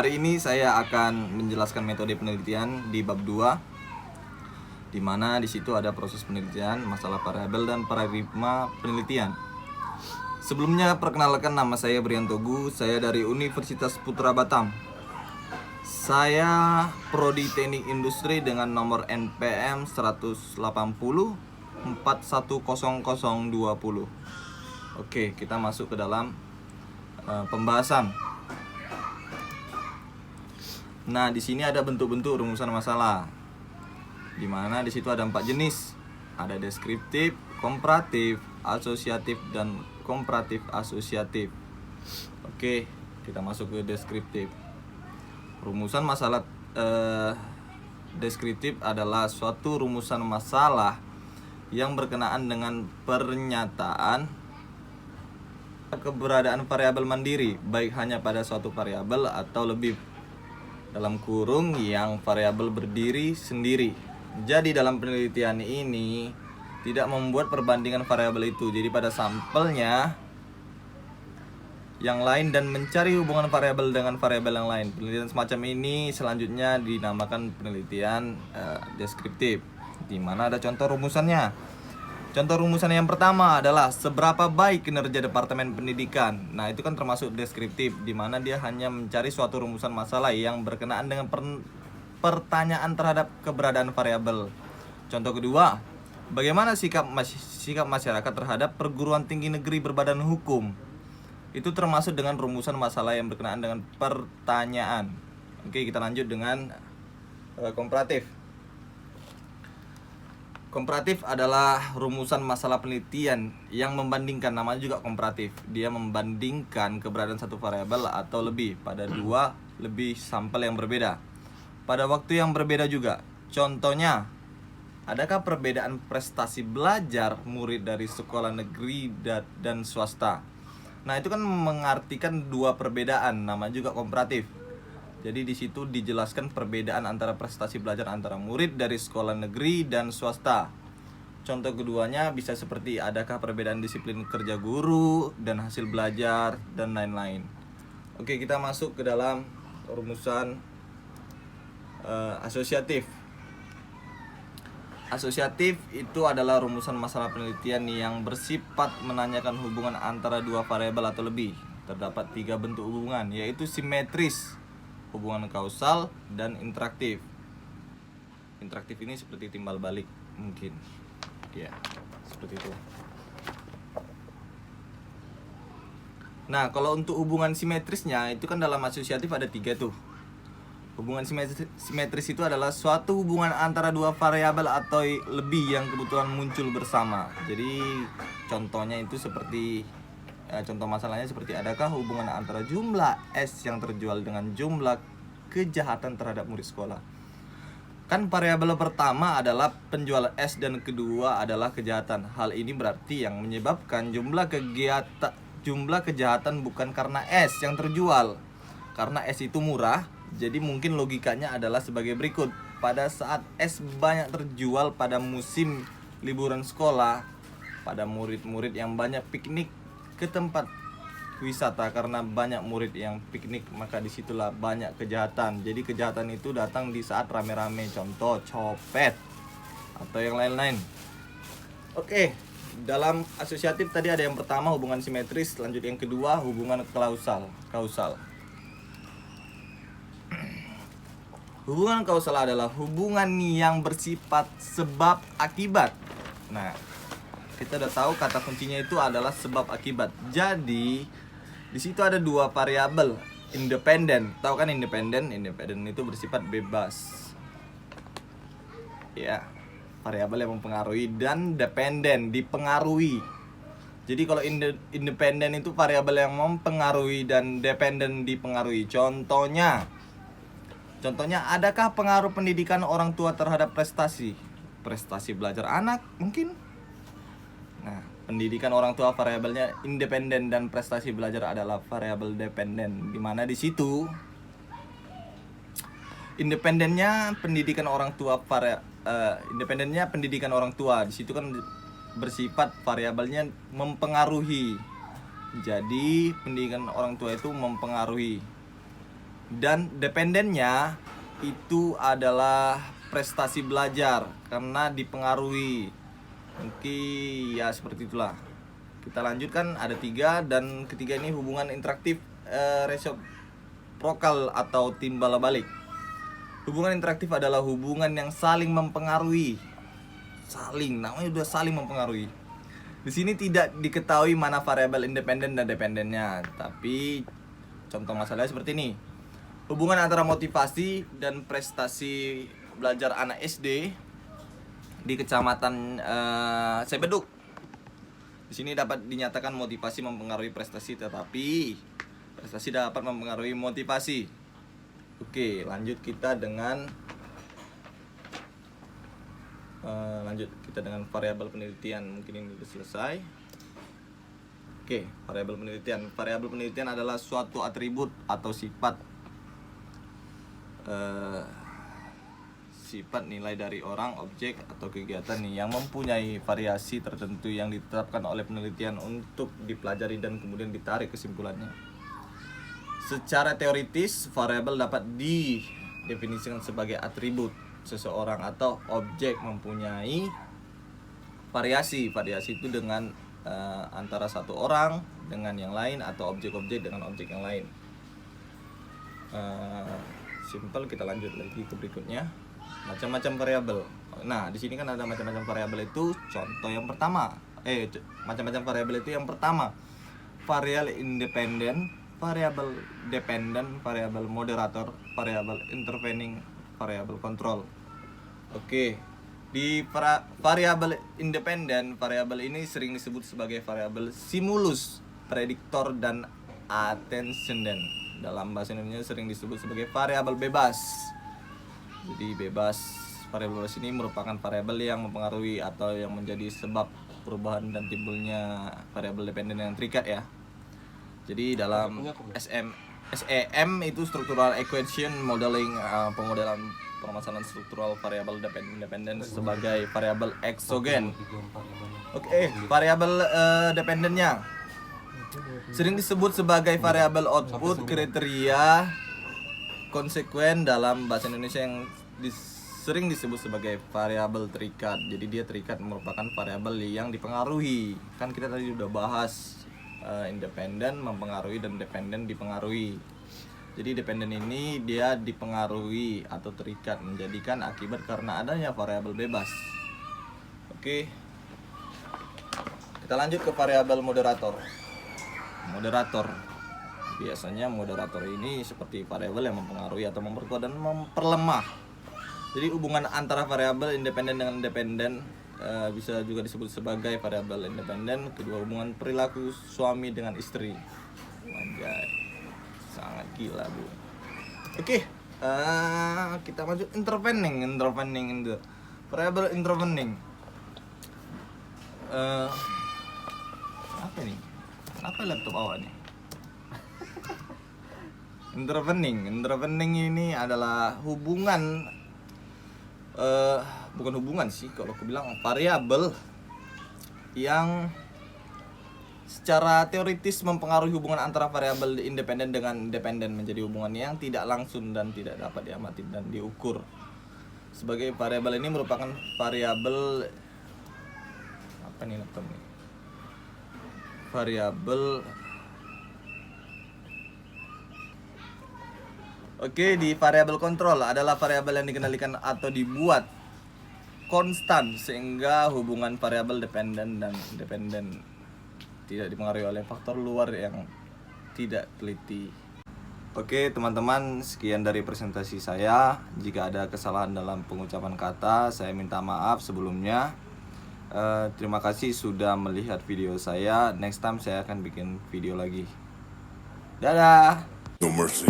Hari ini saya akan menjelaskan metode penelitian di bab 2, di mana di situ ada proses penelitian, masalah variabel dan paradigma penelitian. Sebelumnya perkenalkan, nama saya Brian Togu, saya dari Universitas Putra Batam. Saya prodi Teknik Industri dengan nomor NPM 180 410020. Oke, kita masuk ke dalam pembahasan. Nah, di sini ada bentuk-bentuk rumusan masalah. Di mana di situ ada 4 jenis. Ada deskriptif, komparatif, asosiatif, dan komparatif asosiatif. Oke, kita masuk ke deskriptif. Rumusan masalah deskriptif adalah suatu rumusan masalah yang berkenaan dengan pernyataan keberadaan variabel mandiri, baik hanya pada suatu variabel atau lebih, dalam kurung yang variabel berdiri sendiri. Jadi dalam penelitian ini tidak membuat perbandingan variabel itu. Jadi pada sampelnya yang lain dan mencari hubungan variabel dengan variabel yang lain. Penelitian semacam ini selanjutnya dinamakan penelitian deskriptif, di mana ada contoh rumusannya. Contoh rumusan yang pertama adalah seberapa baik kinerja Departemen Pendidikan. Nah, itu kan termasuk deskriptif, di mana dia hanya mencari suatu rumusan masalah yang berkenaan dengan pertanyaan terhadap keberadaan variabel. Contoh kedua, bagaimana sikap masyarakat terhadap perguruan tinggi negeri berbadan hukum. Itu termasuk dengan rumusan masalah yang berkenaan dengan pertanyaan. Oke, kita lanjut dengan komparatif. Komparatif adalah rumusan masalah penelitian yang membandingkan, namanya juga komparatif. Dia membandingkan keberadaan satu variabel atau lebih pada dua lebih sampel yang berbeda pada waktu yang berbeda juga. Contohnya, adakah perbedaan prestasi belajar murid dari sekolah negeri dan swasta? Nah, itu kan mengartikan dua perbedaan, namanya juga komparatif. Jadi di situ dijelaskan perbedaan antara prestasi belajar antara murid dari sekolah negeri dan swasta. Contoh keduanya bisa seperti adakah perbedaan disiplin kerja guru dan hasil belajar dan lain-lain. Oke, kita masuk ke dalam rumusan asosiatif. Asosiatif itu adalah rumusan masalah penelitian yang bersifat menanyakan hubungan antara dua variabel atau lebih. Terdapat 3 bentuk hubungan, yaitu simetris, hubungan kausal, dan interaktif. Interaktif ini seperti timbal balik mungkin. Ya, seperti itu. Nah, kalau untuk hubungan simetrisnya itu kan dalam asosiatif ada 3 tuh. Hubungan simetris itu adalah suatu hubungan antara dua variabel atau lebih yang kebetulan muncul bersama. Jadi contohnya itu seperti contoh masalahnya seperti adakah hubungan antara jumlah S yang terjual dengan jumlah kejahatan terhadap murid sekolah. Kan variabel pertama adalah penjual S dan kedua adalah kejahatan. Hal ini berarti yang menyebabkan jumlah kejahatan bukan karena S yang terjual. Karena S itu murah, jadi mungkin logikanya adalah sebagai berikut. Pada saat S banyak terjual pada musim liburan sekolah, pada murid-murid yang banyak piknik ke tempat wisata karena banyak murid yang piknik, maka disitulah banyak kejahatan. Jadi kejahatan itu datang di saat rame-rame, contoh copet atau yang lain-lain. Oke, dalam asosiatif tadi ada yang pertama hubungan simetris, lanjut yang kedua hubungan kausal. Hubungan kausal adalah hubungan yang bersifat sebab akibat. Nah, kita udah tahu kata kuncinya itu adalah sebab akibat. Jadi di situ ada dua variabel independen. Tahu kan independen? Independen itu bersifat bebas. Ya, variabel yang mempengaruhi dan dependen dipengaruhi. Jadi kalau independen itu variabel yang mempengaruhi dan dependen dipengaruhi. Contohnya adakah pengaruh pendidikan orang tua terhadap prestasi belajar anak mungkin? Nah, pendidikan orang tua variabelnya independen dan prestasi belajar adalah variabel dependen, di mana di situ independennya pendidikan orang tua di situ kan bersifat variabelnya mempengaruhi. Jadi pendidikan orang tua itu mempengaruhi. Dan dependennya itu adalah prestasi belajar karena dipengaruhi. Mungkin ya seperti itulah. Kita lanjutkan, ada 3, dan ketiga ini hubungan interaktif reciprocal atau timbal balik. Hubungan interaktif adalah hubungan yang saling mempengaruhi. Namanya udah saling mempengaruhi. Di sini tidak diketahui mana variabel independen dan dependennya, tapi contoh masalahnya seperti ini. Hubungan antara motivasi dan prestasi belajar anak SD di Kecamatan Sebeduk. Di sini dapat dinyatakan motivasi mempengaruhi prestasi, tetapi prestasi dapat mempengaruhi motivasi. Oke, lanjut kita dengan variabel penelitian. Mungkin ini sudah selesai. Oke, variabel penelitian. Variabel penelitian adalah suatu atribut atau sifat nilai dari orang, objek, atau kegiatan nih yang mempunyai variasi tertentu yang ditetapkan oleh penelitian untuk dipelajari dan kemudian ditarik kesimpulannya. Secara teoritis, variabel dapat didefinisikan sebagai atribut seseorang atau objek mempunyai variasi. Variasi itu dengan antara satu orang dengan yang lain atau objek-objek dengan objek yang lain. Simple, kita lanjut lagi ke berikutnya. Macam-macam variabel. Nah, di sini kan ada macam-macam variabel itu. Contoh yang pertama, macam-macam variabel itu yang pertama, variabel independen, variabel dependen, variabel moderator, variabel intervening, variabel kontrol. Oke. Di variabel independen, variabel ini sering disebut sebagai variabel stimulus, prediktor, dan antecedent. Dalam bahasa Indonesia sering disebut sebagai variabel bebas. Jadi bebas, variabel bebas ini merupakan variabel yang mempengaruhi atau yang menjadi sebab perubahan dan timbulnya variabel dependen yang terikat ya. Jadi dalam SEM itu structural equation modeling, pemodelan permasalahan struktural variabel dependen sebagai variabel eksogen. Oke, variabel dependennya sering disebut sebagai variabel output kriteria konsekuen dalam bahasa Indonesia yang sering disebut sebagai variabel terikat. Jadi dia terikat merupakan variabel yang dipengaruhi. Kan kita tadi udah bahas independen mempengaruhi dan dependen dipengaruhi. Jadi dependen ini dia dipengaruhi atau terikat menjadikan akibat karena adanya variabel bebas. Oke. Kita lanjut ke variabel moderator. Biasanya moderator ini seperti variabel yang mempengaruhi atau memperkuat dan memperlemah. Jadi hubungan antara variabel independen dengan dependen bisa juga disebut sebagai variabel independen. Kedua, hubungan perilaku suami dengan istri. Anjay, sangat gila bu. Oke, kita lanjut intervening itu variabel intervening. Apa nih? Apa laptop awak nih? Intervening ini adalah hubungan bukan hubungan sih kalau aku bilang variabel yang secara teoritis mempengaruhi hubungan antara variabel independen dengan dependen menjadi hubungan yang tidak langsung dan tidak dapat diamati dan diukur. Sebagai variabel ini merupakan variabel apa nih laptop nih? Di variabel kontrol adalah variabel yang dikendalikan atau dibuat konstan sehingga hubungan variabel dependen dan dependen tidak dipengaruhi oleh faktor luar yang tidak teliti. Oke teman-teman, sekian dari presentasi saya. Jika ada kesalahan dalam pengucapan kata, saya minta maaf sebelumnya. Terima kasih sudah melihat video saya. Next time saya akan bikin video lagi. Dadah. No mercy.